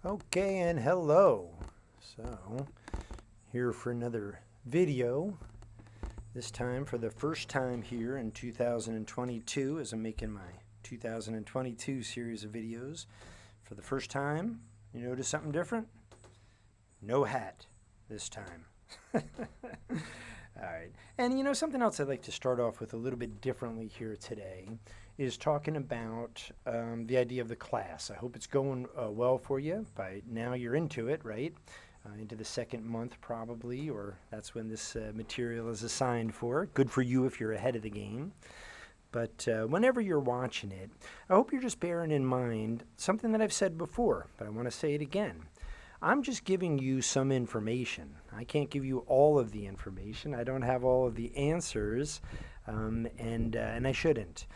Okay, and hello. So, here for another video. This time for the first time here in 2022 as I'm making my 2022 series of videos. For the first time, you notice something different? No hat this time. All right. And something else I'd like to start off with a little bit differently here today is talking about the idea of the class. I hope it's going well for you. By now you're into it, right? Into the second month probably, or that's when this material is assigned for. Good for you if you're ahead of the game. But whenever you're watching it, I hope you're just bearing in mind something that I've said before, but I want to say it again. I'm just giving you some information. I can't give you all of the information. I don't have all of the answers, and I shouldn't.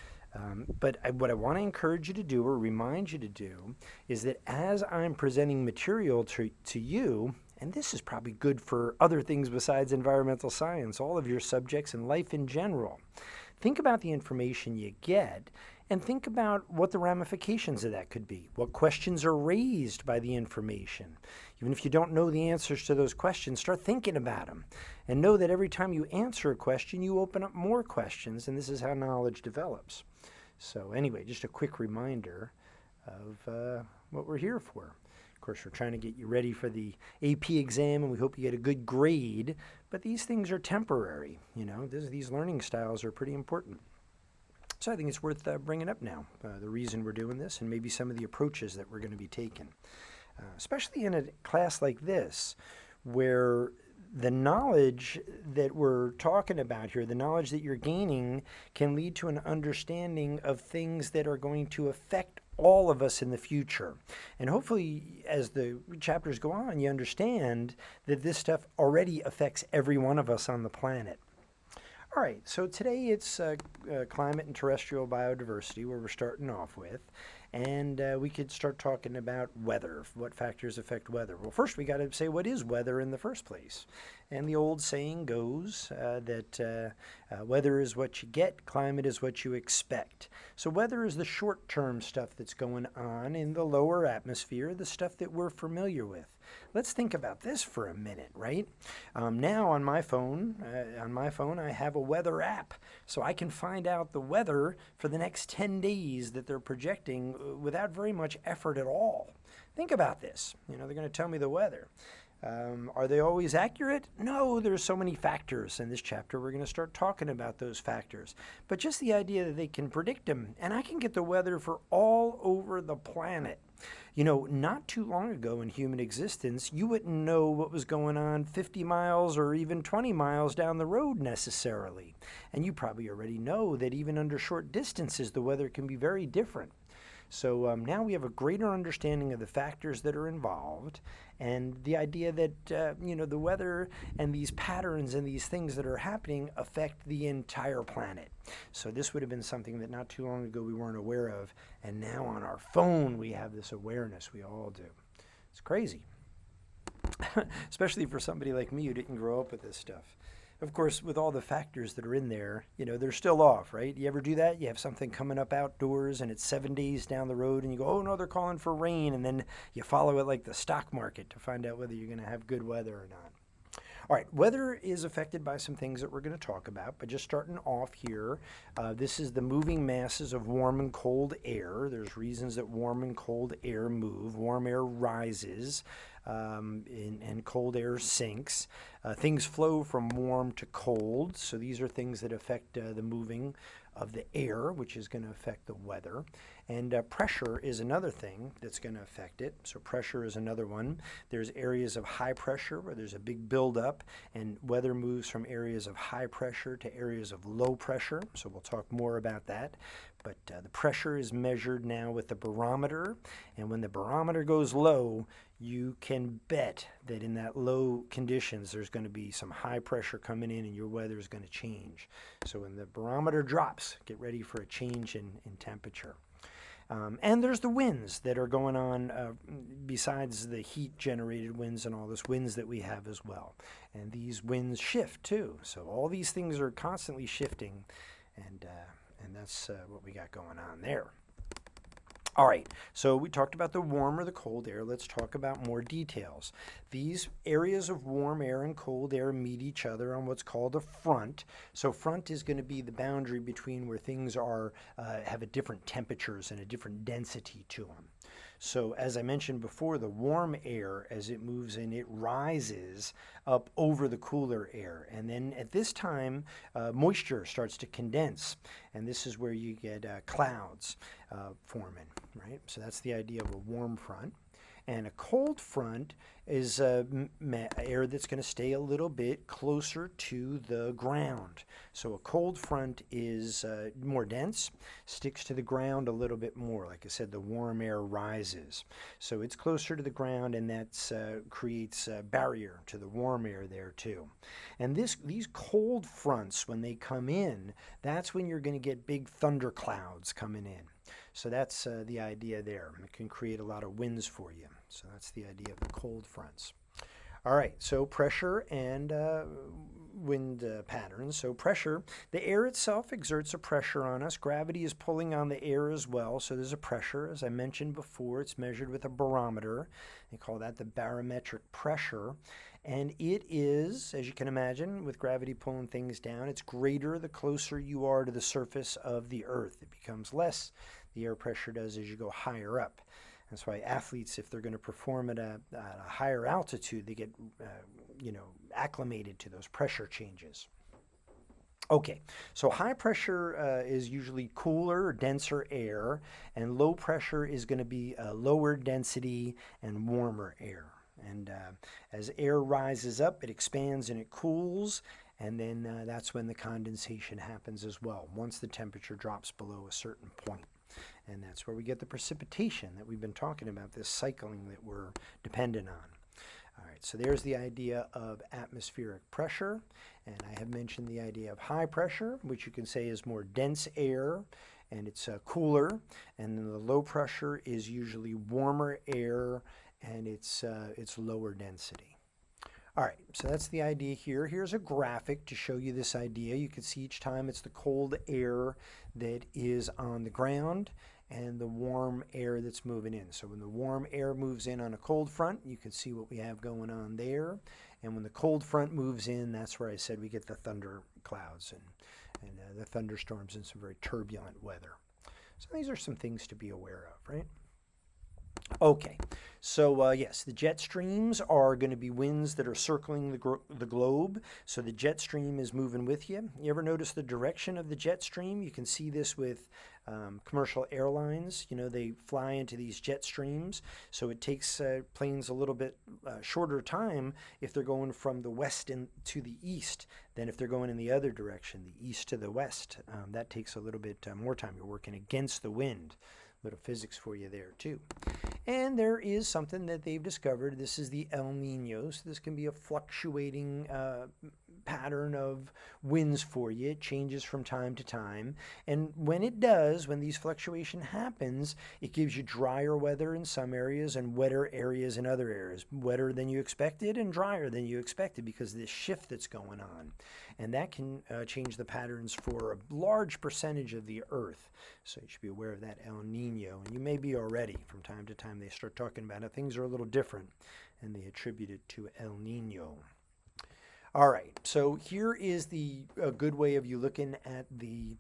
But what I want to encourage you to do or remind you to do is that as I'm presenting material to you, and this is probably good for other things besides environmental science, all of your subjects and life in general, think about the information you get and think about what the ramifications of that could be. What questions are raised by the information? Even if you don't know the answers to those questions, start thinking about them. And know that every time you answer a question, you open up more questions, and this is how knowledge develops. So anyway, just a quick reminder of what we're here for. Of course, we're trying to get you ready for the AP exam, and we hope you get a good grade. But these things are temporary. These learning styles are pretty important. So I think it's worth bringing up now, the reason we're doing this and maybe some of the approaches that we're going to be taking, especially in a class like this where the knowledge that we're talking about here, the knowledge that you're gaining can lead to an understanding of things that are going to affect all of us in the future. And hopefully, as the chapters go on, you understand that this stuff already affects every one of us on the planet. All right, so today it's climate and terrestrial biodiversity where we're starting off with, and we could start talking about weather, what factors affect weather. Well, first we got to say what is weather in the first place. And the old saying goes that weather is what you get, climate is what you expect. So weather is the short-term stuff that's going on in the lower atmosphere, the stuff that we're familiar with. Let's think about this for a minute, right? Now on my phone, I have a weather app, so I can find out the weather for the next 10 days that they're projecting without very much effort at all. Think about this. They're going to tell me the weather. Are they always accurate? No, there's so many factors. In this chapter, we're going to start talking about those factors. But just the idea that they can predict them, and I can get the weather for all over the planet. Not too long ago in human existence, you wouldn't know what was going on 50 miles or even 20 miles down the road necessarily. And you probably already know that even under short distances, the weather can be very different. So now we have a greater understanding of the factors that are involved and the idea that, the weather and these patterns and these things that are happening affect the entire planet. So this would have been something that not too long ago we weren't aware of, and now on our phone we have this awareness. We all do. It's crazy, especially for somebody like me who didn't grow up with this stuff. Of course, with all the factors that are in there, they're still off, right? You ever do that? You have something coming up outdoors and it's 7 days down the road and you go, oh no, they're calling for rain. And then you follow it like the stock market to find out whether you're going to have good weather or not. All right, weather is affected by some things that we're going to talk about, but just starting off here, this is the moving masses of warm and cold air. There's reasons that warm and cold air move. Warm air rises and cold air sinks. Things flow from warm to cold, so these are things that affect the moving of the air, which is going to affect the weather. And pressure is another thing that's going to affect it. So pressure is another one. There's areas of high pressure where there's a big buildup, and weather moves from areas of high pressure to areas of low pressure. So we'll talk more about that. But the pressure is measured now with the barometer, and when the barometer goes low, you can bet that in that low conditions there's going to be some high pressure coming in and your weather is going to change. So when the barometer drops, get ready for a change in temperature. And there's the winds that are going on besides the heat-generated winds and all those winds that we have as well. And these winds shift too. So all these things are constantly shifting, and that's what we got going on there. All right, so we talked about the warm or the cold air. Let's talk about more details. These areas of warm air and cold air meet each other on what's called a front. So front is going to be the boundary between where things are have a different temperatures and a different density to them. So as I mentioned before, the warm air, as it moves in, it rises up over the cooler air. And then at this time, moisture starts to condense. And this is where you get clouds forming, right? So that's the idea of a warm front. And a cold front is air that's going to stay a little bit closer to the ground. So a cold front is more dense, sticks to the ground a little bit more. Like I said, the warm air rises. So it's closer to the ground, and that creates a barrier to the warm air there too. And these cold fronts, when they come in, that's when you're going to get big thunder clouds coming in. So that's the idea there. It can create a lot of winds for you. So that's the idea of the cold fronts. All right, so pressure and wind patterns. So pressure, the air itself exerts a pressure on us. Gravity is pulling on the air as well, so there's a pressure. As I mentioned before, it's measured with a barometer. They call that the barometric pressure. And it is, as you can imagine, with gravity pulling things down, it's greater the closer you are to the surface of the Earth. It becomes less, the air pressure does, as you go higher up. That's why athletes, if they're going to perform at a higher altitude, they get, acclimated to those pressure changes. Okay, so high pressure is usually cooler, denser air, and low pressure is going to be lower density and warmer air. And as air rises up, it expands and it cools, and then that's when the condensation happens as well, once the temperature drops below a certain point. And that's where we get the precipitation that we've been talking about, this cycling that we're dependent on. All right, so there's the idea of atmospheric pressure, and I have mentioned the idea of high pressure, which you can say is more dense air, and it's cooler, and then the low pressure is usually warmer air, and it's lower density. All right, so that's the idea here. Here's a graphic to show you this idea. You can see each time it's the cold air that is on the ground and the warm air that's moving in. So when the warm air moves in on a cold front, you can see what we have going on there. And when the cold front moves in, that's where I said we get the thunder clouds and the thunderstorms and some very turbulent weather. So these are some things to be aware of, right? Okay, so yes, the jet streams are going to be winds that are circling the globe. So the jet stream is moving with you. You ever notice the direction of the jet stream? You can see this with commercial airlines. You know, they fly into these jet streams. So it takes planes a little bit shorter time if they're going from the west to the east than if they're going in the other direction, the east to the west. That takes a little bit more time. You're working against the wind. Little physics for you there too. And there is something that they've discovered. This is the El Nino. So this can be a fluctuating pattern of winds for you. It changes from time to time. And when it does, when these fluctuation happens, it gives you drier weather in some areas and wetter areas in other areas. Wetter than you expected and drier than you expected because of this shift that's going on. And that can change the patterns for a large percentage of the Earth. So you should be aware of that El Nino. And you may be already. From time to time they start talking about it. Things are a little different and they attribute it to El Nino. All right, so here is the good way of you looking at the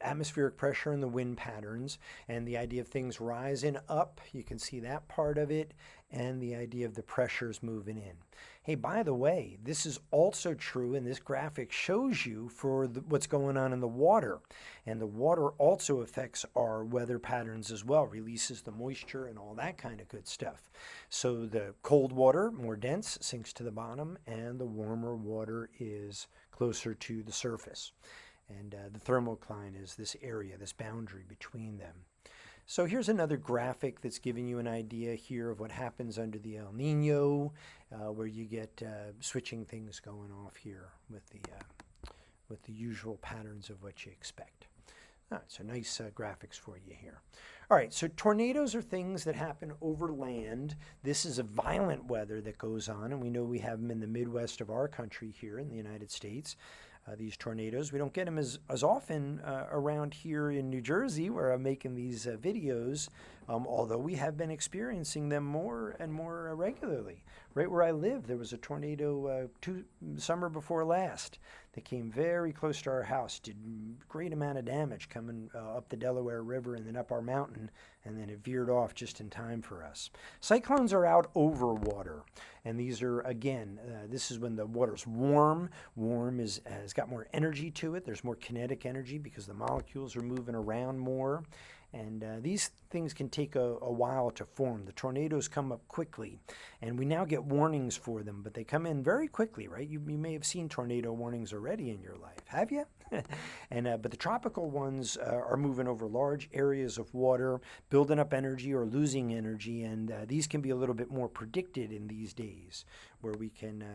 atmospheric pressure and the wind patterns and the idea of things rising up. You can see that part of it and the idea of the pressures moving in. Hey, by the way, this is also true, and this graphic shows you for what's going on in the water. And the water also affects our weather patterns as well, releases the moisture and all that kind of good stuff. So the cold water, more dense, sinks to the bottom, and the warmer water is closer to the surface. And the thermocline is this area, this boundary between them. So here's another graphic that's giving you an idea here of what happens under the El Nino, where you get switching things going off here with the usual patterns of what you expect. All right, so nice graphics for you here. All right, so tornadoes are things that happen over land. This is a violent weather that goes on, and we know we have them in the Midwest of our country here in the United States. these tornadoes. We don't get them as often around here in New Jersey where I'm making these videos, although we have been experiencing them more and more regularly. Right where I live, there was a tornado summer before last that came very close to our house, did great amount of damage coming up the Delaware River and then up our mountain, and then it veered off just in time for us. Cyclones are out over water, and these are, again, this is when the water's warm. Warm has got more energy to it. There's more kinetic energy because the molecules are moving around more. And these things can take a while to form. The tornadoes come up quickly, and we now get warnings for them, but they come in very quickly, right? You may have seen tornado warnings already in your life, have you? But the tropical ones are moving over large areas of water, building up energy or losing energy, and these can be a little bit more predicted in these days, where we can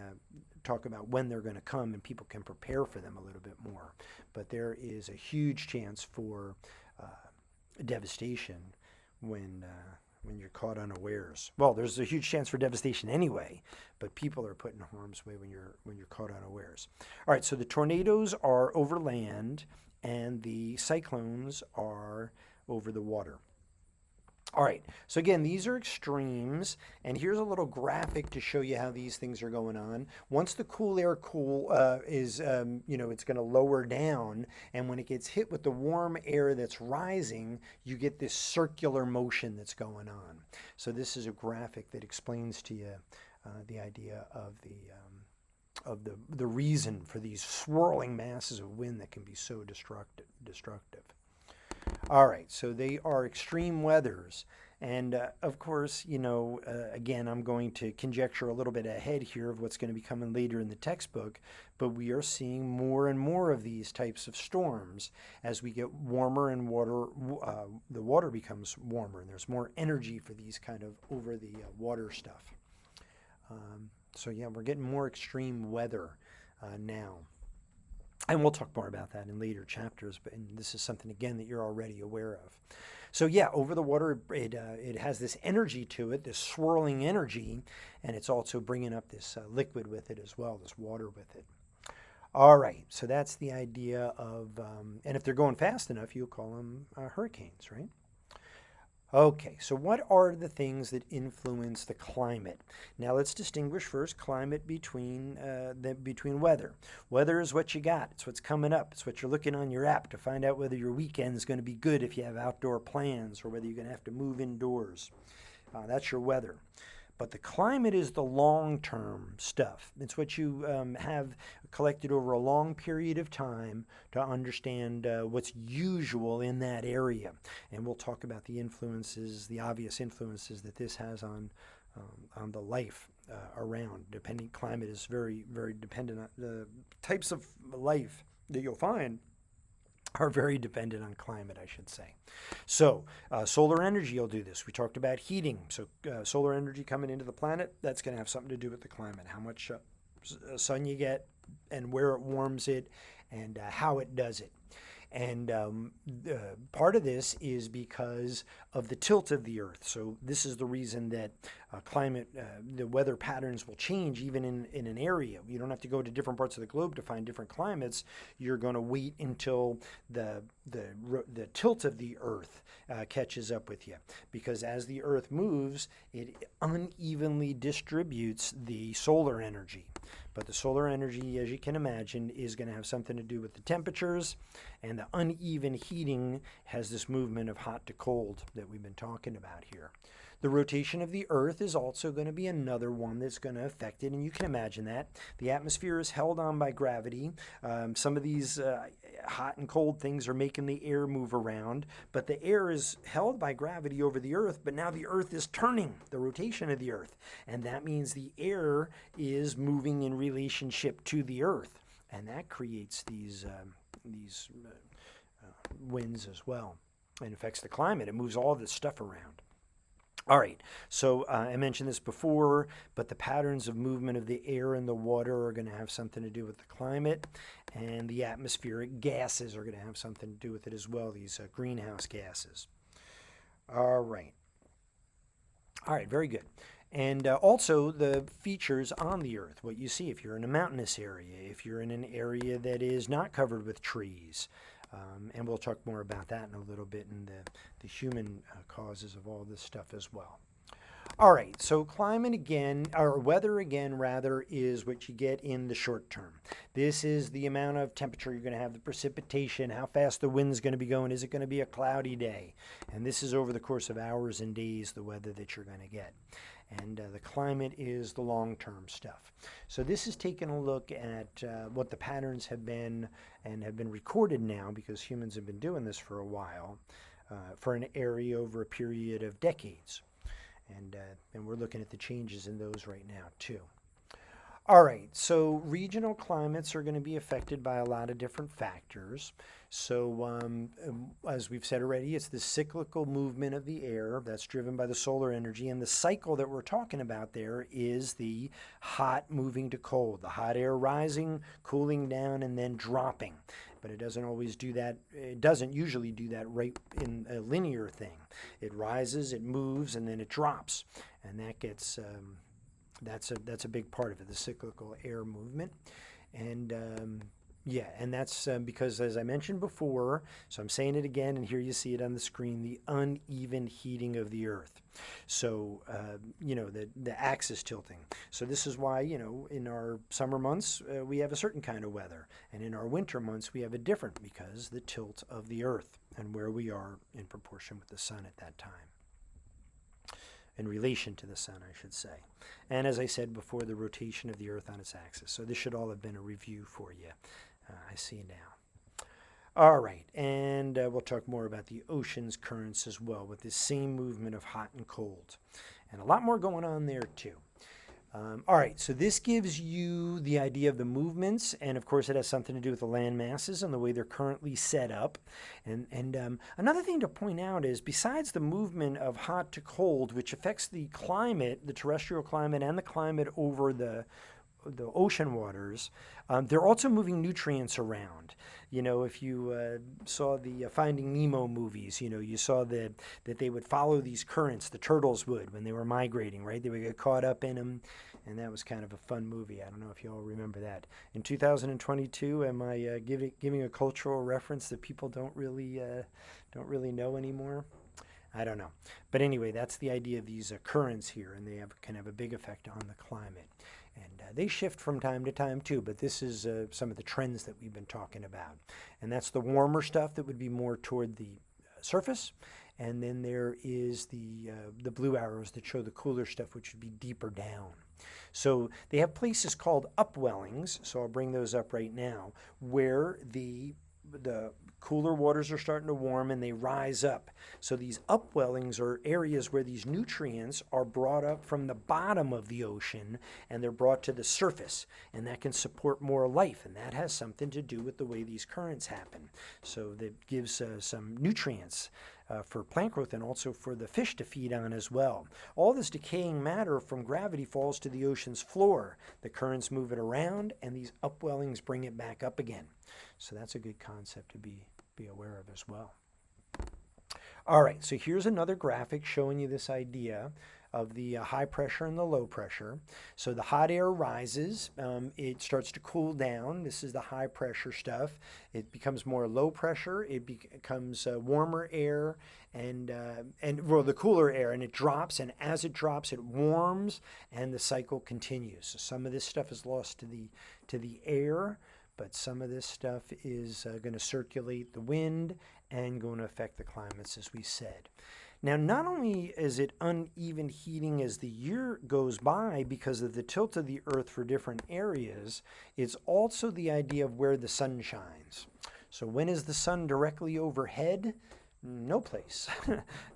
talk about when they're going to come and people can prepare for them a little bit more. But there is a huge chance for devastation when you're caught unawares. Well, there's a huge chance for devastation anyway, but people are put in harm's way when you're caught unawares. All right, so the tornadoes are over land and the cyclones are over the water. All right, so again, these are extremes, and here's a little graphic to show you how these things are going on. Once the cool air is, it's going to lower down, and when it gets hit with the warm air that's rising, you get this circular motion that's going on. So this is a graphic that explains to you the idea of the reason for these swirling masses of wind that can be so destructive. All right, so they are extreme weathers. And of course, again, I'm going to conjecture a little bit ahead here of what's going to be coming later in the textbook, but we are seeing more and more of these types of storms as we get warmer and the water becomes warmer, and there's more energy for these kind of over the water stuff. So yeah, we're getting more extreme weather now. And we'll talk more about that in later chapters, but this is something, again, that you're already aware of. So yeah, over the water, it has this energy to it, this swirling energy, and it's also bringing up this liquid with it as well, this water with it. All right, so that's the idea of, and if they're going fast enough, you'll call them hurricanes, right? Okay, so what are the things that influence the climate? Now let's distinguish first climate between weather. Weather is what you got. It's what's coming up. It's what you're looking on your app to find out whether your weekend is going to be good if you have outdoor plans or whether you're going to have to move indoors. That's your weather. But the climate is the long-term stuff. It's what you have collected over a long period of time to understand what's usual in that area. And we'll talk about the influences, the obvious influences that this has on the life around. Climate is very, very dependent on the types of life that you'll find are very dependent on climate, I should say. So solar energy will do this. We talked about heating. So solar energy coming into the planet, that's going to have something to do with the climate, how much sun you get and where it warms it and how it does it. And part of this is because of the tilt of the Earth. So this is the reason that the weather patterns will change even in an area. You don't have to go to different parts of the globe to find different climates. You're going to wait until the tilt of the Earth catches up with you. Because as the Earth moves, it unevenly distributes the solar energy. But the solar energy, as you can imagine, is going to have something to do with the temperatures, and the uneven heating has this movement of hot to cold that we've been talking about here. The rotation of the Earth is also going to be another one that's going to affect it, and you can imagine that. The atmosphere is held on by gravity. Some of these hot and cold things are making the air move around, but the air is held by gravity over the Earth, but now the Earth is turning, the rotation of the Earth, and that means the air is moving in relationship to the Earth, and that creates these winds as well. It affects the climate. It moves all this stuff around. All right, so I mentioned this before, but the patterns of movement of the air and the water are going to have something to do with the climate, and the atmospheric gases are going to have something to do with it as well, these greenhouse gases. All right, very good. And also the features on the Earth, what you see if you're in a mountainous area, if you're in an area that is not covered with trees. And we'll talk more about that in a little bit, and the human causes of all this stuff as well. All right, so climate again, or weather again rather, is what you get in the short term. This is the amount of temperature you're going to have, the precipitation, how fast the wind's going to be going, is it going to be a cloudy day? And this is over the course of hours and days, the weather that you're going to get. And the climate is the long-term stuff. So this is taking a look at what the patterns have been, and have been recorded now because humans have been doing this for a while, for an area over a period of decades. And we're looking at the changes in those right now too. All right, so regional climates are going to be affected by a lot of different factors. So as we've said already, it's the cyclical movement of the air that's driven by the solar energy. And the cycle that we're talking about there is the hot moving to cold, the hot air rising, cooling down, and then dropping. But it doesn't always do that. It doesn't usually do that right in a linear thing. It rises, it moves, and then it drops. And that gets... That's a big part of it, the cyclical air movement. And yeah, and that's because, as I mentioned before, so I'm saying it again, and here you see it on the screen, the uneven heating of the Earth. So, you know, the axis tilting. So this is why, you know, in our summer months, we have a certain kind of weather. And in our winter months, we have a different, because the tilt of the Earth and where we are in proportion with the sun at that time. In relation to the sun, I should say. And as I said before, the rotation of the Earth on its axis. So this should all have been a review for you, I see now. All right, and we'll talk more about the ocean's currents as well, with this same movement of hot and cold. And a lot more going on there too. All right, so this gives you the idea of the movements, and of course it has something to do with the land masses and the way they're currently set up. And another thing to point out is, besides the movement of hot to cold, which affects the climate, the terrestrial climate, and the climate over the ocean waters, they're also moving nutrients around. You know, if you saw the Finding Nemo movies, you know, you saw that they would follow these currents, the turtles would, when they were migrating, right? They would get caught up in them, and that was kind of a fun movie. I don't know if you all remember that. In 2022, am I giving a cultural reference that people don't really know anymore? I don't know. But anyway, that's the idea of these currents here, and they can have a big effect on the climate. And they shift from time to time too, but this is some of the trends that we've been talking about. And that's the warmer stuff that would be more toward the surface. And then there is the blue arrows that show the cooler stuff, which would be deeper down. So they have places called upwellings, so I'll bring those up right now, where the cooler waters are starting to warm and they rise up. So these upwellings are areas where these nutrients are brought up from the bottom of the ocean and they're brought to the surface, and that can support more life, and that has something to do with the way these currents happen. So that gives some nutrients for plant growth and also for the fish to feed on as well. All this decaying matter from gravity falls to the ocean's floor. The currents move it around and these upwellings bring it back up again. So that's a good concept to be aware of as well. All right, so here's another graphic showing you this idea of the high pressure and the low pressure. So the hot air rises, it starts to cool down. This is the high pressure stuff. It becomes more low pressure. It becomes warmer air and the cooler air, and it drops. And as it drops, it warms, and the cycle continues. So some of this stuff is lost to the air, but some of this stuff is going to circulate the wind and going to affect the climates, as we said. Now, not only is it uneven heating as the year goes by because of the tilt of the Earth for different areas, it's also the idea of where the sun shines. So when is the sun directly overhead? No place,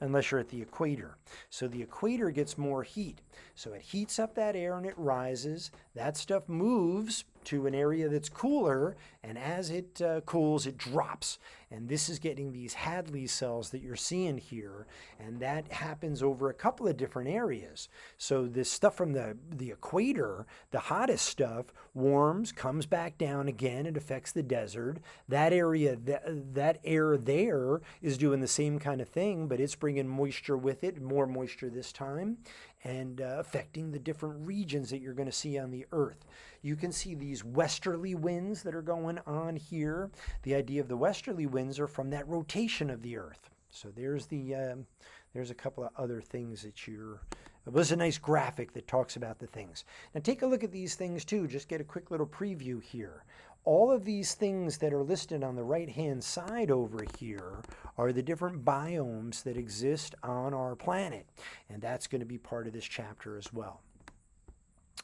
unless you're at the equator. So the equator gets more heat. So it heats up that air and it rises. That stuff moves to an area that's cooler, and as it cools, it drops. And this is getting these Hadley cells that you're seeing here, and that happens over a couple of different areas. So this stuff from the equator, the hottest stuff, warms, comes back down again, it affects the desert. That area, that air there is doing the same kind of thing, but it's bringing moisture with it, more moisture this time, and affecting the different regions that you're going to see on the Earth. You can see these westerly winds that are going on here. The idea of the westerly winds are from that rotation of the Earth. So there's a couple of other things that it was a nice graphic that talks about the things. Now take a look at these things too, just get a quick little preview here. All of these things that are listed on the right-hand side over here are the different biomes that exist on our planet. And that's going to be part of this chapter as well.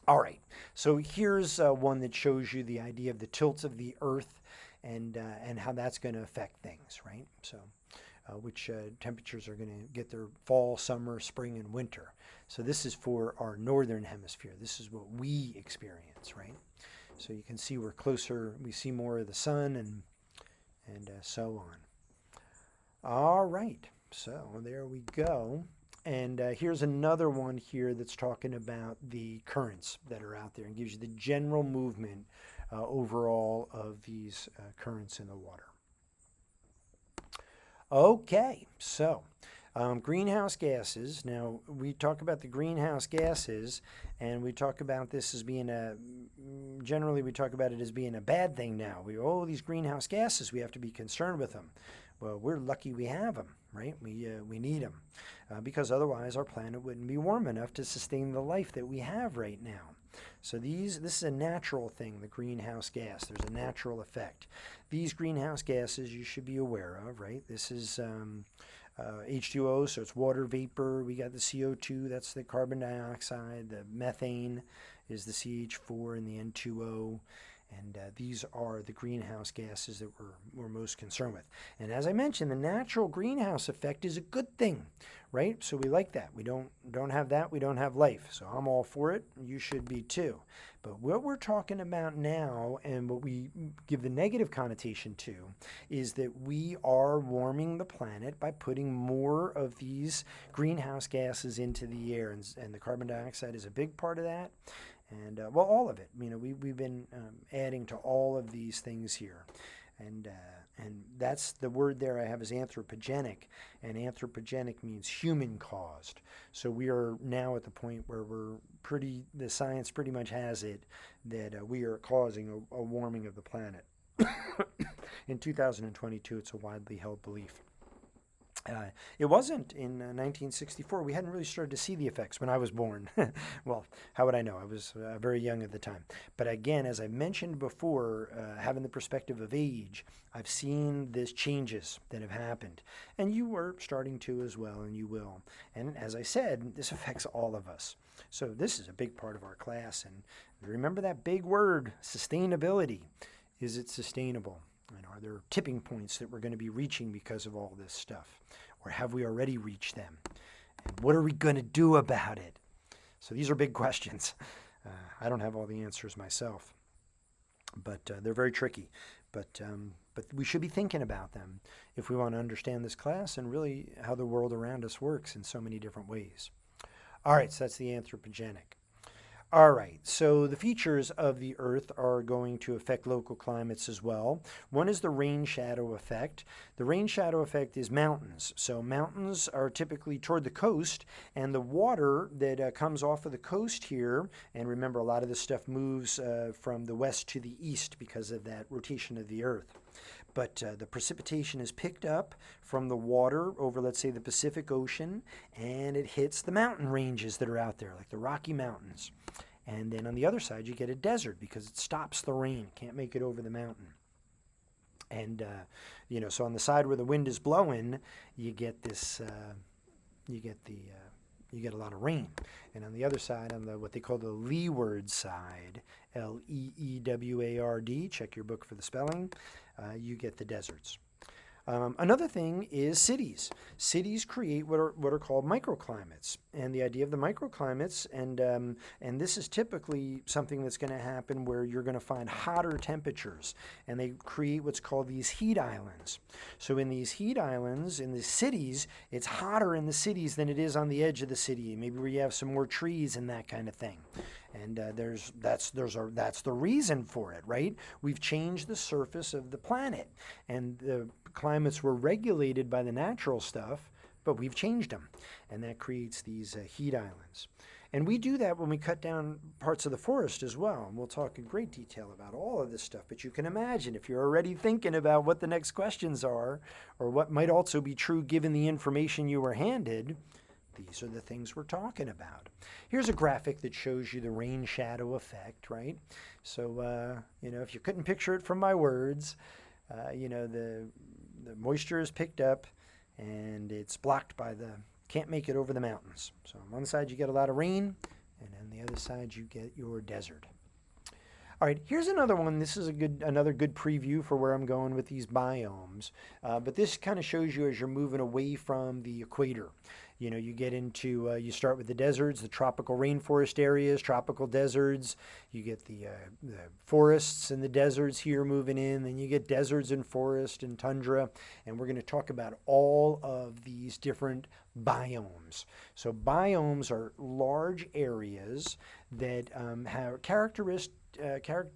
All right, so here's one that shows you the idea of the tilts of the Earth and how that's going to affect things, right? So which temperatures are going to get their fall, summer, spring, and winter. So this is for our northern hemisphere. This is what we experience, right? So you can see we're closer, we see more of the sun and so on. All right, so there we go. And here's another one here that's talking about the currents that are out there and gives you the general movement overall of these currents in the water. Okay, so greenhouse gases. Now, we talk about the greenhouse gases, and we talk about this as being generally we talk about it as being a bad thing now. These greenhouse gases, we have to be concerned with them. Well, we're lucky we have them, right? We need them because otherwise our planet wouldn't be warm enough to sustain the life that we have right now. So this is a natural thing, the greenhouse gas. There's a natural effect. These greenhouse gases you should be aware of, right? This is H2O, so it's water vapor. We got the CO2, that's the carbon dioxide. The methane is the CH4 and the N2O. And these are the greenhouse gases that we're most concerned with. And as I mentioned, the natural greenhouse effect is a good thing, right? So we like that. We don't have that, we don't have life. So I'm all for it. You should be too. But what we're talking about now, and what we give the negative connotation to, is that we are warming the planet by putting more of these greenhouse gases into the air. And the carbon dioxide is a big part of that. And, well, all of it. You know, we've been adding to all of these things here. And that's the word there I have is anthropogenic. And anthropogenic means human-caused. So we are now at the point where the science pretty much has it that we are causing a warming of the planet. In 2022, it's a widely held belief. It wasn't in 1964. We hadn't really started to see the effects when I was born. Well, how would I know? I was very young at the time. But again, as I mentioned before, having the perspective of age, I've seen these changes that have happened. And you are starting to as well, and you will. And as I said, this affects all of us. So this is a big part of our class. And remember that big word, sustainability. Is it sustainable? And are there tipping points that we're going to be reaching because of all this stuff? Or have we already reached them? And what are we going to do about it? So these are big questions. I don't have all the answers myself, but they're very tricky. But we should be thinking about them if we want to understand this class and really how the world around us works in so many different ways. All right, so that's the anthropogenic. All right, so the features of the Earth are going to affect local climates as well. One is the rain shadow effect. The rain shadow effect is mountains. So mountains are typically toward the coast, and the water that comes off of the coast here, and remember a lot of this stuff moves from the west to the east because of that rotation of the Earth. But the precipitation is picked up from the water over, let's say, the Pacific Ocean, and it hits the mountain ranges that are out there, like the Rocky Mountains. And then on the other side, you get a desert because it stops the rain. Can't make it over the mountain. And, so on the side where the wind is blowing, you get this, you get a lot of rain. And on the other side, on what they call the leeward side, Leeward, check your book for the spelling, you get the deserts. Another thing is cities. Cities create what are called microclimates, and the idea of the microclimates, and this is typically something that's going to happen where you're going to find hotter temperatures, and they create what's called these heat islands. So in these heat islands, in the cities, it's hotter in the cities than it is on the edge of the city, maybe where you have some more trees and that kind of thing. And that's the reason for it, right? We've changed the surface of the planet, and the climates were regulated by the natural stuff, but we've changed them, and that creates these heat islands. And we do that when we cut down parts of the forest as well, and we'll talk in great detail about all of this stuff. But you can imagine, if you're already thinking about what the next questions are, or what might also be true given the information you were handed, these are the things we're talking about. Here's a graphic that shows you the rain shadow effect, right? So, if you couldn't picture it from my words, the moisture is picked up and it's blocked by can't make it over the mountains. So on one side you get a lot of rain, and on the other side you get your desert. All right, here's another one. This is another good preview for where I'm going with these biomes. But this kind of shows you as you're moving away from the equator. You get into, you start with the deserts, the tropical rainforest areas, tropical deserts. You get the forests and the deserts here moving in. Then you get deserts and forest and tundra. And we're going to talk about all of these different biomes. So biomes are large areas that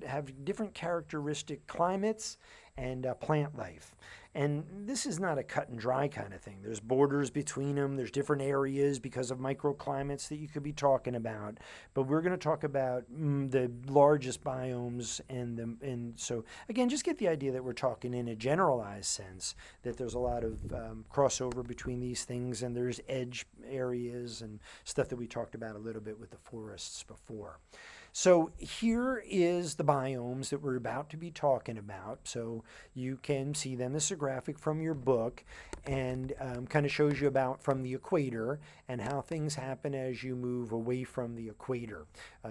have different characteristic climates and plant life. And this is not a cut and dry kind of thing. There's borders between them. There's different areas because of microclimates that you could be talking about. But we're going to talk about the largest biomes, and so again, just get the idea that we're talking in a generalized sense, that there's a lot of crossover between these things, and there's edge areas and stuff that we talked about a little bit with the forests before. So here is the biomes that we're about to be talking about. So you can see them. This is a graphic from your book, and kind of shows you about from the equator and how things happen as you move away from the equator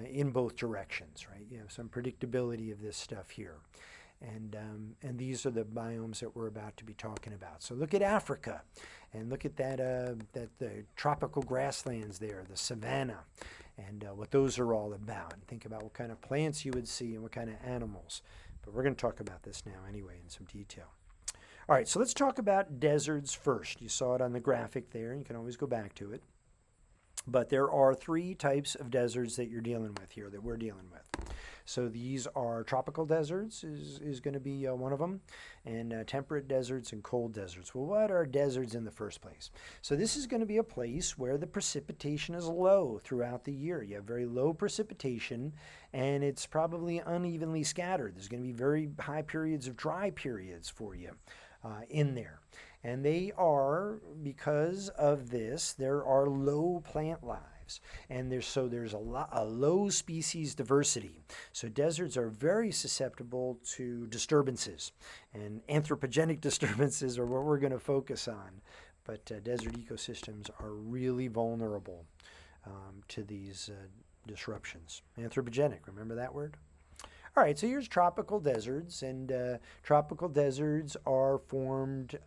in both directions, right? You have some predictability of this stuff here. And these are the biomes that we're about to be talking about. So look at Africa, and look at the tropical grasslands there, the savanna, and what those are all about. And think about what kind of plants you would see and what kind of animals. But we're going to talk about this now anyway in some detail. All right, so let's talk about deserts first. You saw it on the graphic there, and you can always go back to it. But there are three types of deserts that you're dealing with here, that we're dealing with. So these are tropical deserts is going to be one of them, and temperate deserts and cold deserts. Well, what are deserts in the first place? So this is going to be a place where the precipitation is low throughout the year. You have very low precipitation, and it's probably unevenly scattered. There's going to be very high periods of dry periods for you in there. And they are, because of this, there are low plant lives, and there's a low species diversity. So deserts are very susceptible to disturbances, and anthropogenic disturbances are what we're going to focus on. But desert ecosystems are really vulnerable to these disruptions. Anthropogenic, remember that word? All right, so here's tropical deserts, and tropical deserts are formed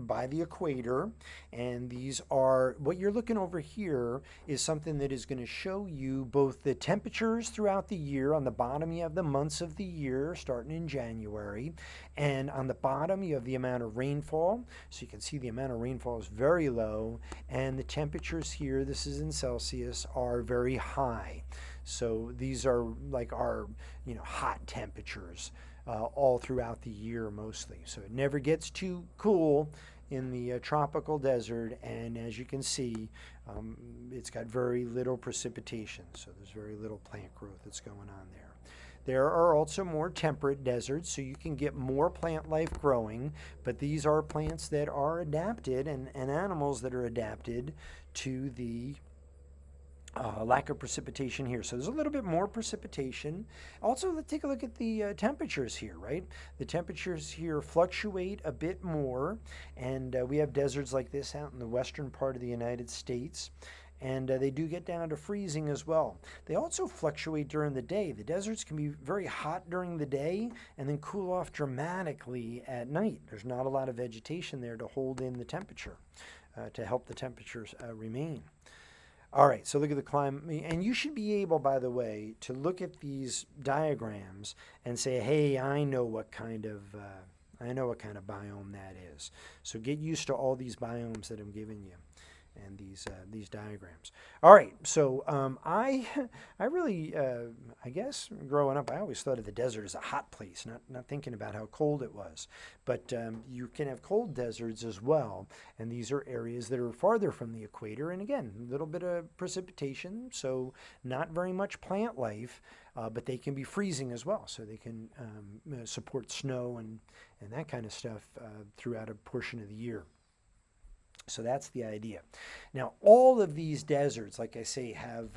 by the equator, and these are, what you're looking over here is something that is going to show you both the temperatures throughout the year. On the bottom you have the months of the year starting in January, and on the bottom you have the amount of rainfall. So you can see the amount of rainfall is very low, and the temperatures here, this is in Celsius, are very high. So these are like our hot temperatures all throughout the year mostly. So it never gets too cool in the tropical desert, and as you can see, it's got very little precipitation, so there's very little plant growth that's going on there. There are also more temperate deserts, so you can get more plant life growing, but these are plants that are adapted and animals that are adapted to the lack of precipitation here. So there's a little bit more precipitation. Also, let's take a look at the temperatures here, right? The temperatures here fluctuate a bit more, and we have deserts like this out in the western part of the United States. and they do get down to freezing as well. They also fluctuate during the day. The deserts can be very hot during the day and then cool off dramatically at night. There's not a lot of vegetation there to hold in the temperature, to help the temperatures remain. All right, so look at the climate. And you should be able, by the way, to look at these diagrams and say, hey, I know what kind of biome that is. So get used to all these biomes that I'm giving you and these diagrams. All right, so I really, I guess growing up, I always thought of the desert as a hot place, not thinking about how cold it was. But you can have cold deserts as well, and these are areas that are farther from the equator, and again, a little bit of precipitation, so not very much plant life, but they can be freezing as well, so they can support snow and that kind of stuff throughout a portion of the year. So that's the idea. Now, all of these deserts, like I say, have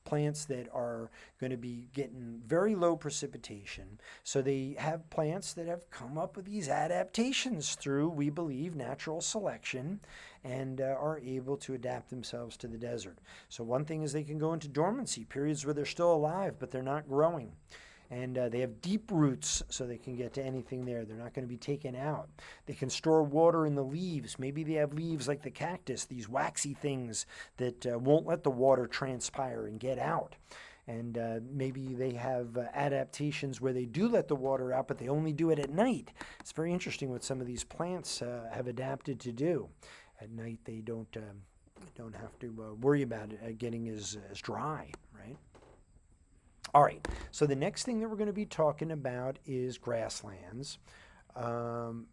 plants that are going to be getting very low precipitation. So they have plants that have come up with these adaptations through, we believe, natural selection and are able to adapt themselves to the desert. So one thing is they can go into dormancy, periods where they're still alive, but they're not growing. And they have deep roots, so they can get to anything there. They're not going to be taken out. They can store water in the leaves. Maybe they have leaves like the cactus, these waxy things that won't let the water transpire and get out. And maybe they have adaptations where they do let the water out, but they only do it at night. It's very interesting what some of these plants have adapted to do. At night, they don't have to worry about it getting as dry, right? All right, so the next thing that we're going to be talking about is grasslands. I'm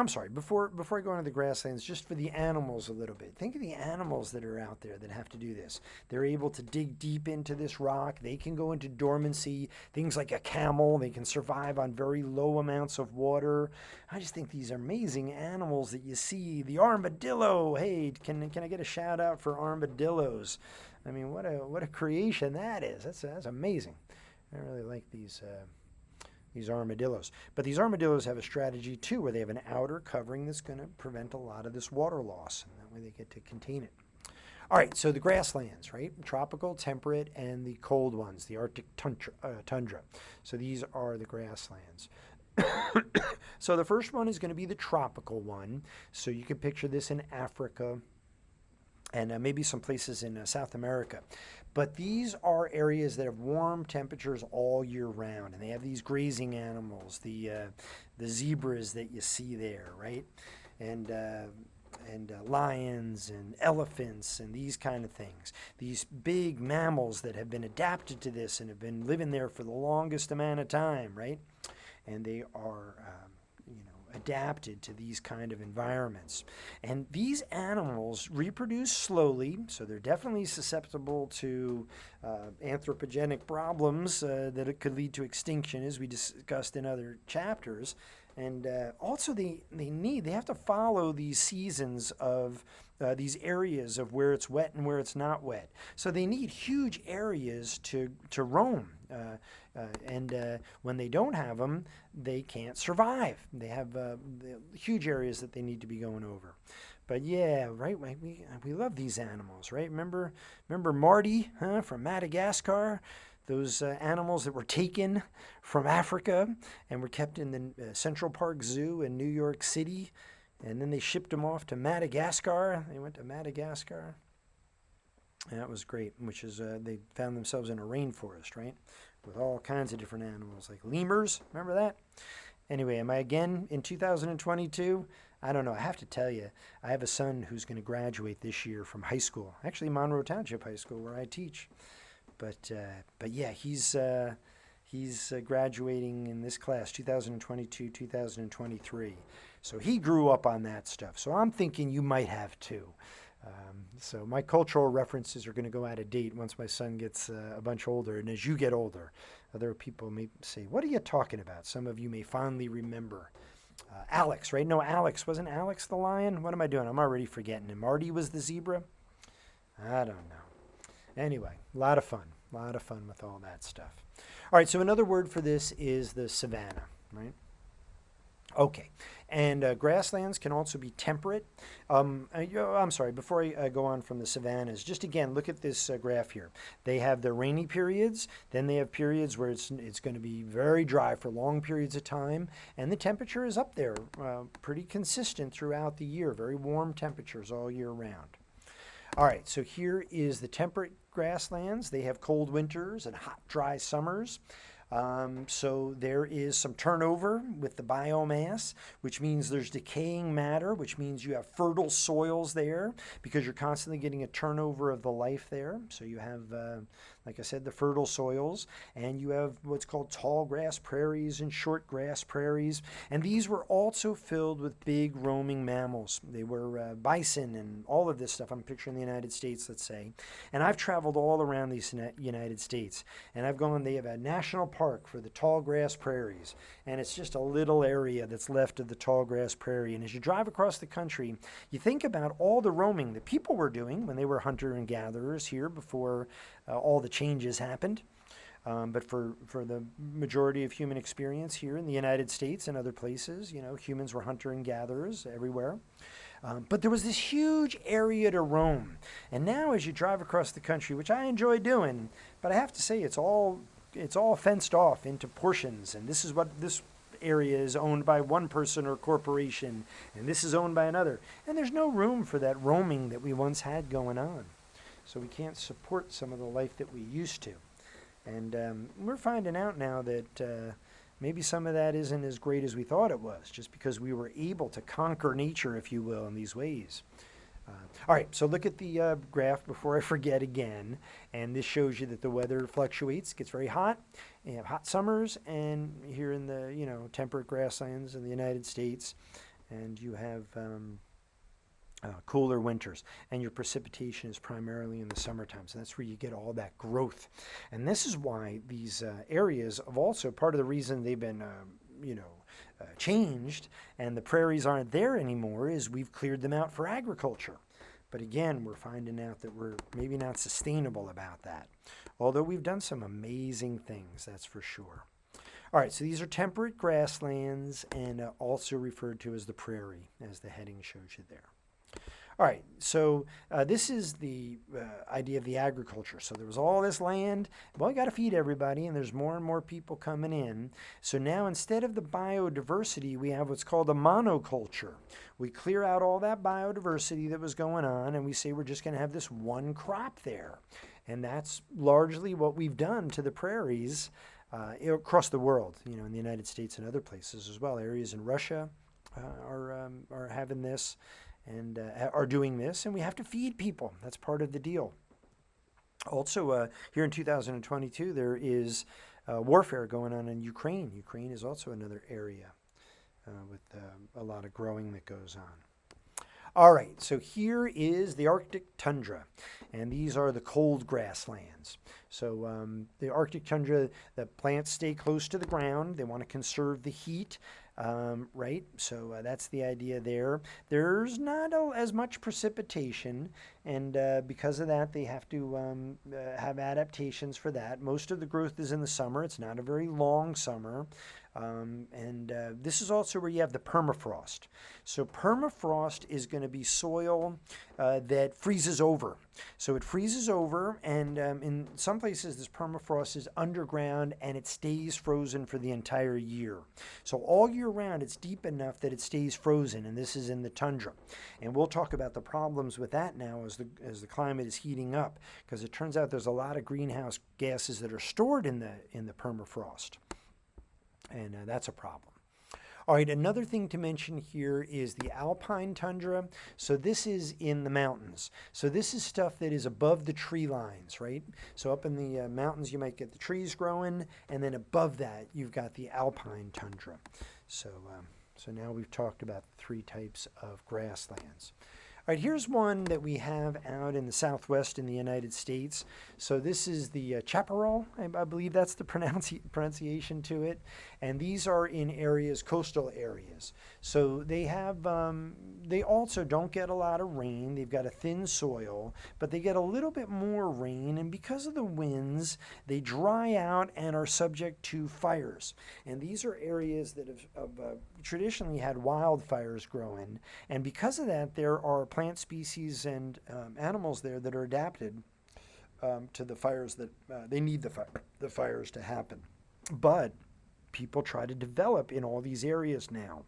sorry. Before I go into the grasslands, just for the animals a little bit. Think of the animals that are out there that have to do this. They're able to dig deep into this rock. They can go into dormancy. Things like a camel, they can survive on very low amounts of water. I just think these amazing animals that you see. The armadillo. Hey, can I get a shout out for armadillos? I mean, what a creation that is. That's amazing. I really like these armadillos. But these armadillos have a strategy too, where they have an outer covering that's going to prevent a lot of this water loss, and that way they get to contain it. All right, so the grasslands, right? Tropical, temperate, and the cold ones, the Arctic tundra. So these are the grasslands. So the first one is going to be the tropical one. So you can picture this in Africa, and maybe some places in South America. But these are areas that have warm temperatures all year round, and they have these grazing animals, the zebras that you see there, right? And lions and elephants and these kind of things. These big mammals that have been adapted to this and have been living there for the longest amount of time, right? And they are adapted to these kind of environments. And these animals reproduce slowly, so they're definitely susceptible to anthropogenic problems that it could lead to extinction, as we discussed in other chapters. And also they have to follow these seasons of these areas of where it's wet and where it's not wet. So they need huge areas to roam. And when they don't have them, they can't survive. They have the huge areas that they need to be going over. But yeah, right, we love these animals, right? Remember Marty from Madagascar? Those animals that were taken from Africa and were kept in the Central Park Zoo in New York City. And then they shipped them off to Madagascar. They went to Madagascar. And that was great, which is they found themselves in a rainforest, right? With all kinds of different animals, like lemurs. Remember that? Anyway, am I again in 2022? I don't know. I have to tell you, I have a son who's going to graduate this year from high school. Actually, Monroe Township High School, where I teach. But yeah, he's graduating in this class, 2022, 2023. So he grew up on that stuff. So I'm thinking you might have too. So my cultural references are going to go out of date once my son gets a bunch older. And as you get older, other people may say, what are you talking about? Some of you may fondly remember Alex, right? No, Alex. Wasn't Alex the lion? What am I doing? I'm already forgetting. And Marty was the zebra? I don't know. Anyway, a lot of fun with all that stuff. All right, so another word for this is the savanna, right? Okay, and grasslands can also be temperate. I'm sorry, before I go on from the savannas, just again, look at this graph here. They have their rainy periods, then they have periods where it's going to be very dry for long periods of time, and the temperature is up there, pretty consistent throughout the year, very warm temperatures all year round. All right, so here is the temperate grasslands. They have cold winters and hot, dry summers. So there is some turnover with the biomass, which means there's decaying matter, which means you have fertile soils there because you're constantly getting a turnover of the life there. So you have, like I said, the fertile soils, and you have what's called tall grass prairies and short grass prairies. And these were also filled with big roaming mammals. They were bison and all of this stuff. I'm picturing the United States, let's say. And I've traveled all around the United States, and they have a national park for the tall grass prairies, and it's just a little area that's left of the tall grass prairie. And as you drive across the country, you think about all the roaming that people were doing when they were hunter and gatherers here before all the changes happened. But for the majority of human experience here in the United States and other places, humans were hunter and gatherers everywhere. But there was this huge area to roam. And now as you drive across the country, which I enjoy doing, but I have to say it's all fenced off into portions. And this is what this area is owned by one person or corporation, and this is owned by another. And there's no room for that roaming that we once had going on. So we can't support some of the life that we used to. And we're finding out now that maybe some of that isn't as great as we thought it was, just because we were able to conquer nature, if you will, in these ways. All right, so look at the graph before I forget again. And this shows you that the weather fluctuates, gets very hot. You have hot summers, and here in the temperate grasslands in the United States, and you have cooler winters, and your precipitation is primarily in the summertime. So that's where you get all that growth. And this is why these areas have also, part of the reason they've been, changed and the prairies aren't there anymore is we've cleared them out for agriculture. But again, we're finding out that we're maybe not sustainable about that. Although we've done some amazing things, that's for sure. All right, so these are temperate grasslands and also referred to as the prairie, as the heading shows you there. All right, so this is the idea of the agriculture. So there was all this land. Well, you got to feed everybody, and there's more and more people coming in. So now instead of the biodiversity, we have what's called a monoculture. We clear out all that biodiversity that was going on, and we say we're just going to have this one crop there. And that's largely what we've done to the prairies across the world, in the United States and other places as well. Areas in Russia are having this. And are doing this, and we have to feed people. That's part of the deal. Also, here in 2022, there is warfare going on in Ukraine. Ukraine is also another area with a lot of growing that goes on. All right, so here is the Arctic tundra, and these are the cold grasslands. So the Arctic tundra, the plants stay close to the ground. They want to conserve the heat. Right, so that's the idea there. There's not as much precipitation, and because of that, they have to have adaptations for that. Most of the growth is in the summer. It's not a very long summer. And this is also where you have the permafrost. So permafrost is going to be soil that freezes over. So it freezes over, and in some places this permafrost is underground and it stays frozen for the entire year. So all year round it's deep enough that it stays frozen, and this is in the tundra. And we'll talk about the problems with that now as the climate is heating up, because it turns out there's a lot of greenhouse gases that are stored in the permafrost. And that's a problem. All right, another thing to mention here is the alpine tundra. So this is in the mountains. So this is stuff that is above the tree lines, right? So up in the mountains, you might get the trees growing, and then above that, you've got the alpine tundra. So now we've talked about the three types of grasslands. All right, here's one that we have out in the southwest in the United States. So this is the Chaparral, I believe that's the pronunciation to it. And these are in areas, coastal areas. So they have, they also don't get a lot of rain. They've got a thin soil, but they get a little bit more rain. And because of the winds, they dry out and are subject to fires. And these are areas that have traditionally had wildfires growing, and because of that, there are plant species and animals there that are adapted to the fires that they need the fires to happen. But people try to develop in all these areas now.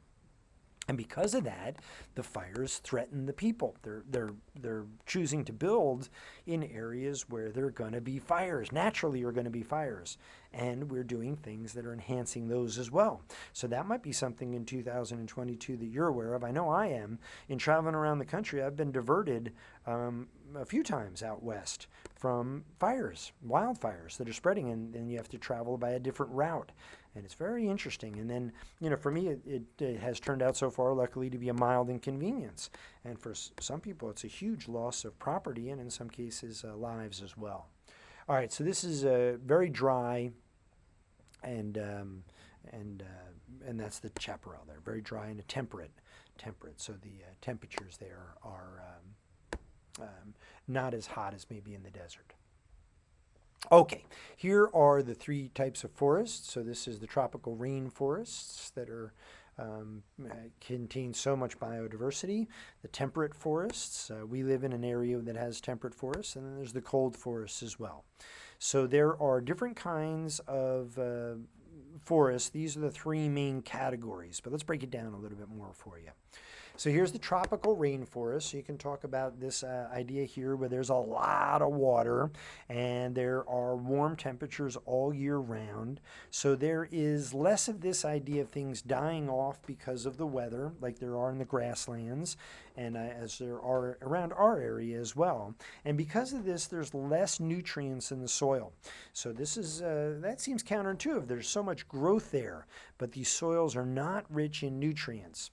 And because of that, the fires threaten the people. They're choosing to build in areas where there are going to be fires. Naturally, are going to be fires, and we're doing things that are enhancing those as well. So that might be something in 2022 that you're aware of. I know I am. In traveling around the country, I've been diverted a few times out west from fires, wildfires that are spreading, and you have to travel by a different route. And it's very interesting. And then, for me, it has turned out so far, luckily, to be a mild inconvenience. And for some people, it's a huge loss of property and, in some cases, lives as well. All right, so this is very dry, and that's the chaparral there. Very dry and a temperate. So the temperatures there are not as hot as maybe in the desert. Okay, here are the three types of forests. So this is the tropical rainforests that are contain so much biodiversity. The temperate forests, we live in an area that has temperate forests, and then there's the cold forests as well. So there are different kinds of forests. These are the three main categories, but let's break it down a little bit more for you. So here's the tropical rainforest. So you can talk about this idea here where there's a lot of water and there are warm temperatures all year round. So there is less of this idea of things dying off because of the weather, like there are in the grasslands and as there are around our area as well. And because of this, there's less nutrients in the soil. So this is that seems counterintuitive. There's so much growth there, but these soils are not rich in nutrients.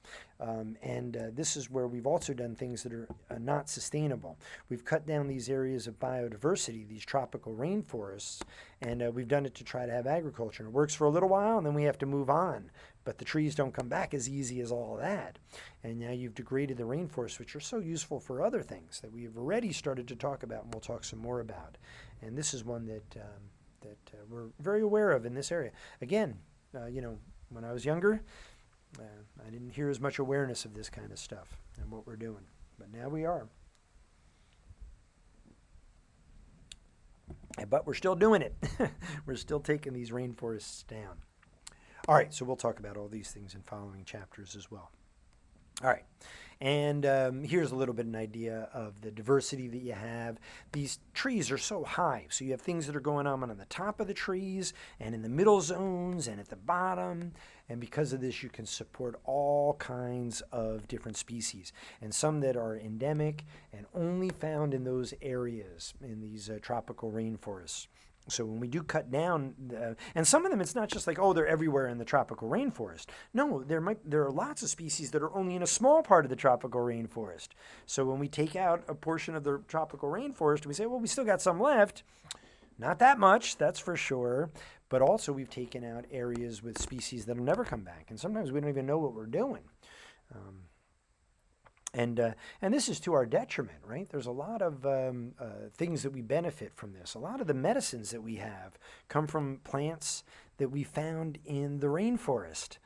This is where we've also done things that are not sustainable. We've cut down these areas of biodiversity, these tropical rainforests, and we've done it to try to have agriculture. It works for a little while, and then we have to move on. But the trees don't come back as easy as all that. And now you've degraded the rainforests, which are so useful for other things that we've already started to talk about, and we'll talk some more about. And this is one that we're very aware of in this area. Again, when I was younger, I didn't hear as much awareness of this kind of stuff and what we're doing, but now we are. But we're still doing it. We're still taking these rainforests down. All right, so we'll talk about all these things in following chapters as well. All right, and here's a little bit an idea of the diversity that you have. These trees are so high, so you have things that are going on the top of the trees and in the middle zones and at the bottom, and because of this you can support all kinds of different species, and some that are endemic and only found in those areas, in these tropical rainforests. So when we do cut down, and some of them, it's not just like, oh, they're everywhere in the tropical rainforest. No, there are lots of species that are only in a small part of the tropical rainforest. So when we take out a portion of the tropical rainforest, we say, well, we still got some left. Not that much, that's for sure. But also we've taken out areas with species that will never come back. And sometimes we don't even know what we're doing. And this is to our detriment, right? There's a lot of things that we benefit from this. A lot of the medicines that we have come from plants that we found in the rainforest.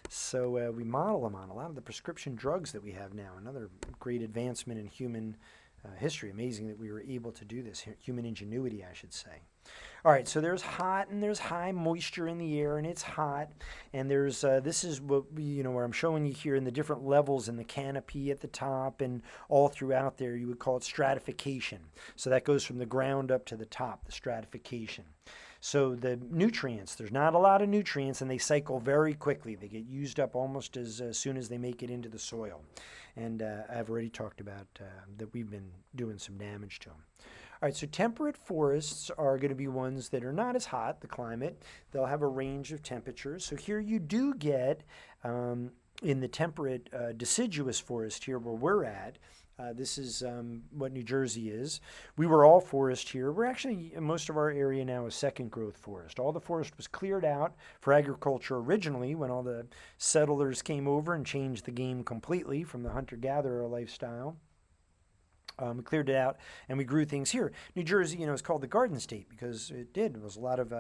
So we model them on a lot of the prescription drugs that we have now. Another great advancement in human history. Amazing that we were able to do this. Human ingenuity, I should say. All right, so there's hot and there's high moisture in the air, and it's hot. And there's this is what where I'm showing you here in the different levels in the canopy at the top and all throughout there. You would call it stratification. So that goes from the ground up to the top, the stratification. So the nutrients, there's not a lot of nutrients, and they cycle very quickly. They get used up almost as soon as they make it into the soil. And I've already talked about that we've been doing some damage to them. All right, so temperate forests are going to be ones that are not as hot, the climate. They'll have a range of temperatures. So here you do get, in the temperate deciduous forest here where we're at, this is what New Jersey is. We were all forest here. We're actually, most of our area now is second growth forest. All the forest was cleared out for agriculture originally when all the settlers came over and changed the game completely from the hunter-gatherer lifestyle. We cleared it out and we grew things here. New Jersey, is called the Garden State because it was a lot of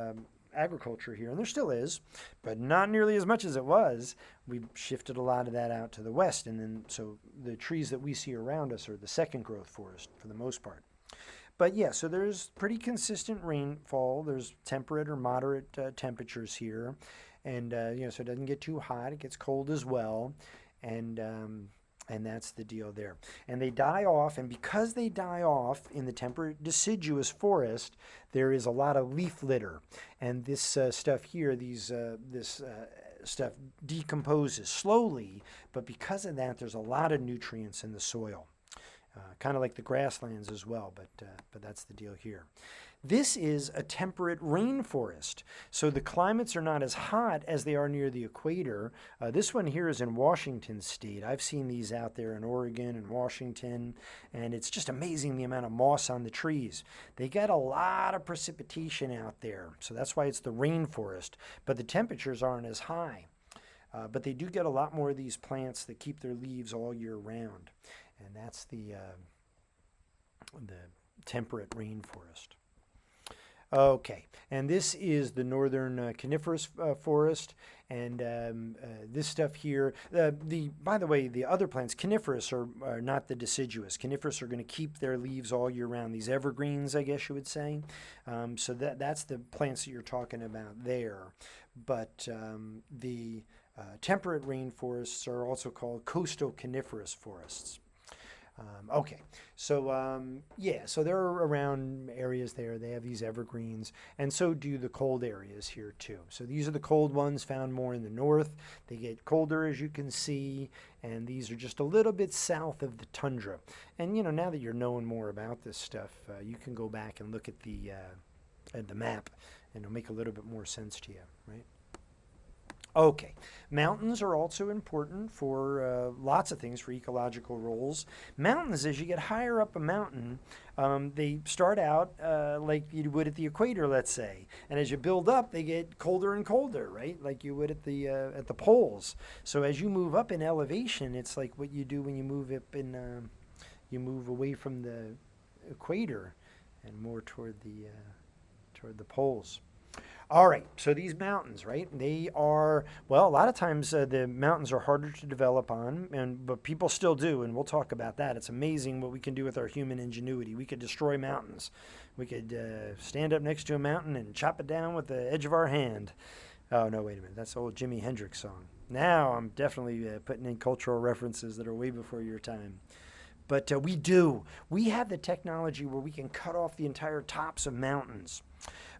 agriculture here, and there still is, but not nearly as much as it was. We shifted a lot of that out to the west, and then so the trees that we see around us are the second growth forest for the most part. But yeah, so there's pretty consistent rainfall. There's temperate or moderate temperatures here, and so it doesn't get too hot. It gets cold as well, and and that's the deal there. And they die off, and because they die off in the temperate deciduous forest, there is a lot of leaf litter, and this stuff here, this stuff decomposes slowly, but because of that, there's a lot of nutrients in the soil. Kind of like the grasslands as well, but that's the deal here. This is a temperate rainforest, so the climates are not as hot as they are near the equator. This one here is in Washington State. I've seen these out there in Oregon and Washington, and it's just amazing the amount of moss on the trees. They get a lot of precipitation out there, so that's why it's the rainforest, but the temperatures aren't as high. But they do get a lot more of these plants that keep their leaves all year round. And that's the temperate rainforest. Okay, and this is the northern coniferous forest, and this stuff here. By the way, the other plants, coniferous, are not the deciduous. Coniferous are going to keep their leaves all year round. These evergreens, I guess you would say. So that's the plants that you're talking about there. But the temperate rainforests are also called coastal coniferous forests. Okay, so yeah, so there are around areas there. They have these evergreens, and so do the cold areas here too. So these are the cold ones found more in the north. They get colder, as you can see, and these are just a little bit south of the tundra. And now that you're knowing more about this stuff, you can go back and look at the map, and it'll make a little bit more sense to you, right? Okay, mountains are also important for lots of things, for ecological roles. Mountains, as you get higher up a mountain, they start out like you would at the equator, let's say, and as you build up, they get colder and colder, right? Like you would at the poles. So as you move up in elevation, it's like what you do when you move up you move away from the equator and more toward the poles. All right, so these mountains, right? They are, well, a lot of times the mountains are harder to develop on, but people still do, and we'll talk about that. It's amazing what we can do with our human ingenuity. We could destroy mountains. We could stand up next to a mountain and chop it down with the edge of our hand. Oh, no, wait a minute. That's the old Jimi Hendrix song. Now I'm definitely putting in cultural references that are way before your time. But we do. We have the technology where we can cut off the entire tops of mountains.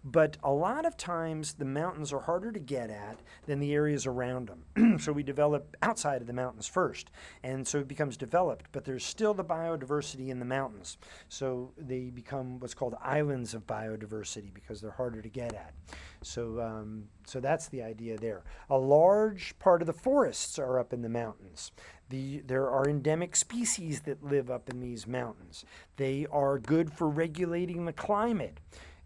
But a lot of times the mountains are harder to get at than the areas around them. So we develop outside of the mountains first, and so it becomes developed, but there's still the biodiversity in the mountains. So they become what's called islands of biodiversity because they're harder to get at. So, so that's the idea there. A large part of the forests are up in the mountains. There are endemic species that live up in these mountains. They are good for regulating the climate.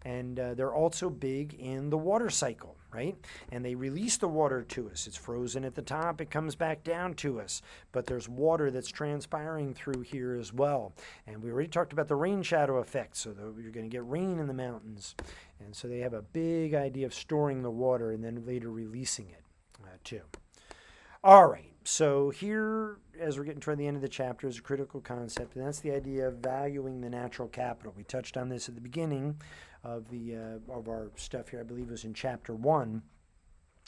And they're also big in the water cycle, right? And they release the water to us. It's frozen at the top. It comes back down to us. But there's water that's transpiring through here as well. And we already talked about the rain shadow effect. So you're going to get rain in the mountains. And so they have a big idea of storing the water and then later releasing it too. All right. So here, as we're getting toward the end of the chapter, is a critical concept. And that's the idea of valuing the natural capital. We touched on this at the beginning of our stuff here. I believe it was in chapter 1,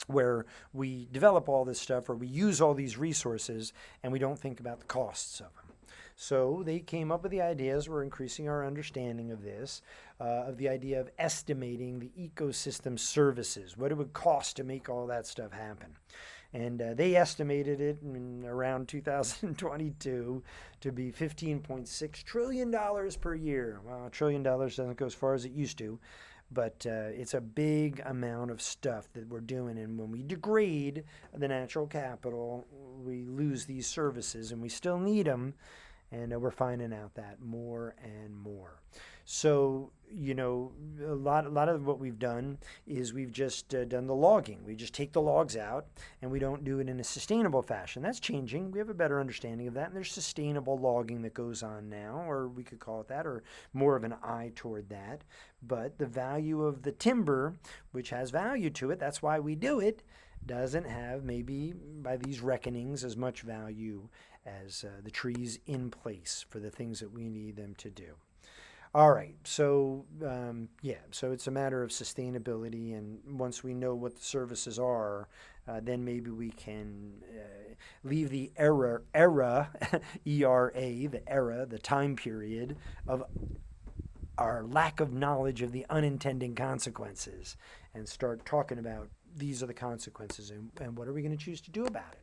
where we develop all this stuff, or we use all these resources, and we don't think about the costs of them. So they came up with the ideas. We're increasing our understanding of this, of the idea of estimating the ecosystem services, what it would cost to make all that stuff happen. And they estimated it in around 2022 to be $15.6 trillion per year. Well, $1 trillion doesn't go as far as it used to, but it's a big amount of stuff that we're doing. And when we degrade the natural capital, we lose these services, and we still need them. And we're finding out that more and more. So, you know, a lot of what we've done is we've just done the logging. We just take the logs out and we don't do it in a sustainable fashion. That's changing. We have a better understanding of that. And there's sustainable logging that goes on now, or we could call it that, or more of an eye toward that. But the value of the timber, which has value to it, that's why we do it, doesn't have, maybe by these reckonings, as much value as the trees in place for the things that we need them to do. All right, so so it's a matter of sustainability, and once we know what the services are, then maybe we can leave the era, E-R-A, the time period of our lack of knowledge of the unintended consequences, and start talking about these are the consequences, and what are we going to choose to do about it.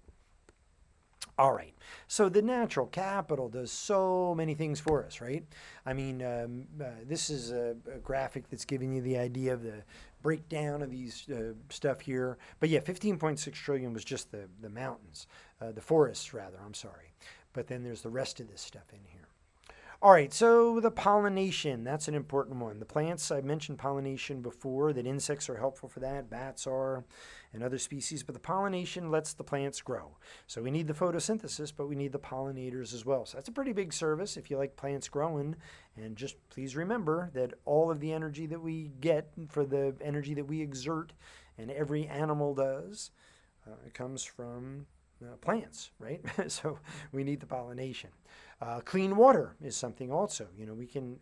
All right, so the natural capital does so many things for us, right? I mean, this is a graphic that's giving you the idea of the breakdown of these stuff here. But yeah, 15.6 trillion was just the mountains, the forests rather, I'm sorry. But then there's the rest of this stuff in here. All right, so the pollination, that's an important one. The plants, I mentioned pollination before, that insects are helpful for that, bats are, and other species, but the pollination lets the plants grow. So we need the photosynthesis, but we need the pollinators as well. So that's a pretty big service if you like plants growing. And just please remember that all of the energy that we get for the energy that we exert, and every animal does, it comes from plants, right? So we need the pollination. Clean water is something also. You know, we can,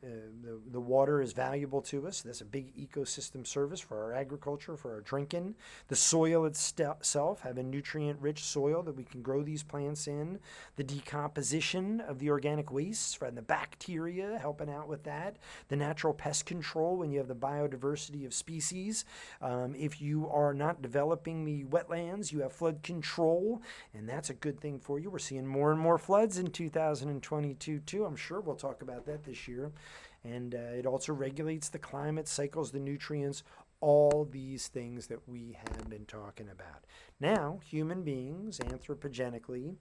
the water is valuable to us. That's a big ecosystem service for our agriculture, for our drinking. The soil itself, having nutrient-rich soil that we can grow these plants in. The decomposition of the organic wastes from the bacteria, helping out with that. The natural pest control when you have the biodiversity of species. If you are not developing the wetlands, you have flood control, and that's a good thing for you. We're seeing more and more floods in 2022 too. I'm sure we'll talk about that this year. And it also regulates the climate, cycles the nutrients, all these things that we have been talking about. Now, human beings, anthropogenically,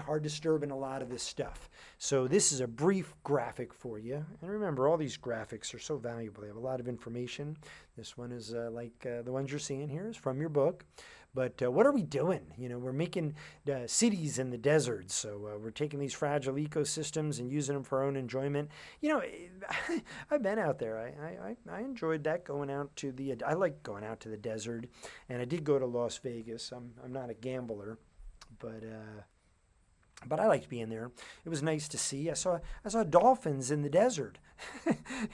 are disturbing a lot of this stuff. So this is a brief graphic for you. And remember, all these graphics are so valuable. They have a lot of information. This one is like the ones you're seeing here is from your book. But what are we doing? You know, we're making cities in the deserts. So we're taking these fragile ecosystems and using them for our own enjoyment. You know, I've been out there. I enjoyed that, going out to I like going out to the desert. And I did go to Las Vegas. I'm not a gambler, but I liked being there. It was nice to see. I saw dolphins in the desert.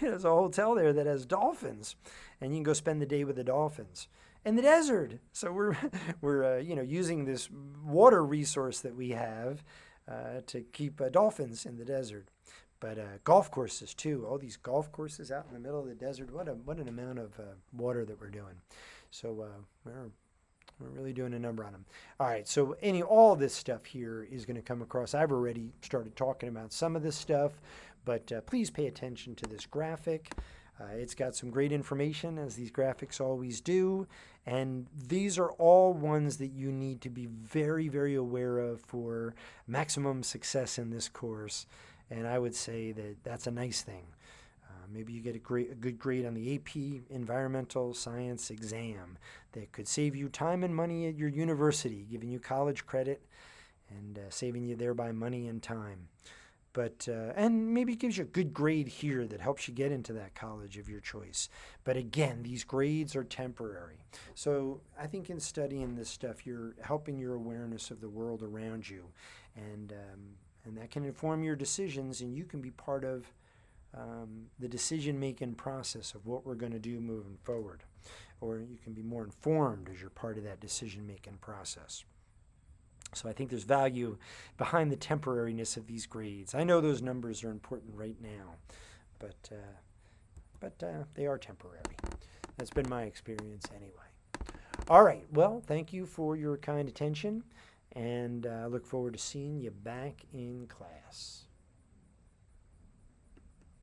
There's a hotel there that has dolphins, and you can go spend the day with the dolphins in the desert. So we're using this water resource that we have to keep dolphins in the desert. But golf courses too. All these golf courses out in the middle of the desert. What an amount of water that we're doing. So we're really doing a number on them. All right, so all this stuff here is going to come across. I've already started talking about some of this stuff, but please pay attention to this graphic. It's got some great information, as these graphics always do, and these are all ones that you need to be very, very aware of for maximum success in this course, and I would say that that's a nice thing. Maybe you get a good grade on the AP Environmental Science exam that could save you time and money at your university, giving you college credit and saving you thereby money and time. But and maybe it gives you a good grade here that helps you get into that college of your choice. But again, these grades are temporary. So I think in studying this stuff, you're helping your awareness of the world around you, and that can inform your decisions, and you can be part of the decision-making process of what we're going to do moving forward. Or you can be more informed as you're part of that decision-making process. So I think there's value behind the temporariness of these grades. I know those numbers are important right now, but they are temporary. That's been my experience anyway. All right, well, thank you for your kind attention, and I look forward to seeing you back in class.